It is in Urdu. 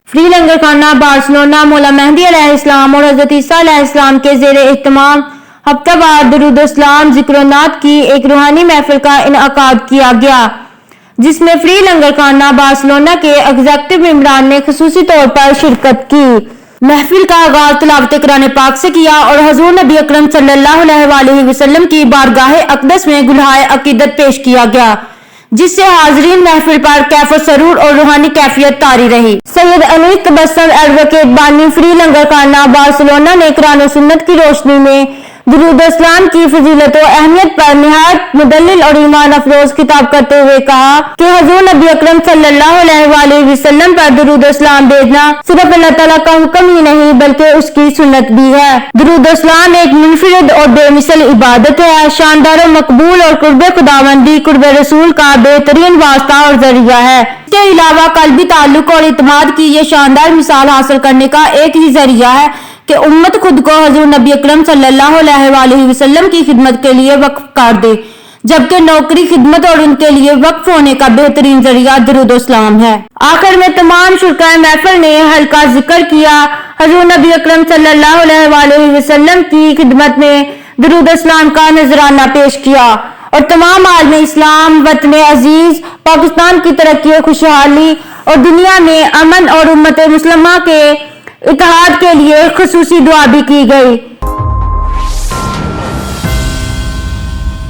فری لنگر خانہ بارسلونا مولا مہدی علیہ السلام اور حضرت عیسیٰ علیہ السلام کے زیر اہتمام ہفتہ وار درود و اسلام ذکر و نعت کی ایک روحانی محفل کا انعقاد کیا گیا، جس میں فری لنگر خانہ بارسلونا کے ایگزیکٹو ممبران نے خصوصی طور پر شرکت کی۔ محفل کا آغاز تلاوت قرآن پاک سے کیا اور حضور نبی اکرم صلی اللہ علیہ وآلہ وسلم کی بارگاہ اقدس میں گلہائے عقیدت پیش کیا گیا، جس سے حاضرین محفل پر کیف و سرور اور روحانی کیفیت طاری رہی۔ سید انیس تبسم ایڈوکیٹ بانی فری لنگر خانہ بارسلونا نے قرآن و سنت کی روشنی میں درود و اسلام کی فضیلت و اہمیت پر نہایت مدلل اور ایمان افروز خطاب کرتے ہوئے کہا کہ حضور نبی اکرم صلی اللہ علیہ وآلہ وسلم پر درود و اسلام بھیجنا صرف اللہ تعالیٰ کا حکم ہی نہیں بلکہ اس کی سنت بھی ہے۔ درود و اسلام ایک منفرد اور بے مثل عبادت ہے، شاندار و مقبول اور قرب خداوندی قرب رسول کا بہترین واسطہ اور ذریعہ ہے۔ اس کے علاوہ قلبی تعلق اور اعتماد کی یہ شاندار مثال حاصل کرنے کا ایک ہی ذریعہ ہے کہ امت خود کو حضور نبی اکرم صلی اللہ علیہ وآلہ وسلم کی خدمت کے لیے وقف کر دے، جبکہ نوکری خدمت اور ان کے لیے وقف ہونے کا بہترین ذریعہ درود و اسلام ہے۔ آخر میں تمام شرکائے محفل نے حلقہ ذکر کیا، حضور نبی اکرم صلی اللہ علیہ وآلہ وسلم کی خدمت میں درود و اسلام کا نذرانہ پیش کیا اور تمام عالم اسلام، وطن عزیز پاکستان کی ترقی و خوشحالی اور دنیا میں امن اور امت مسلمہ کے اتحاد کے لیے خصوصی دعا بھی کی گئی۔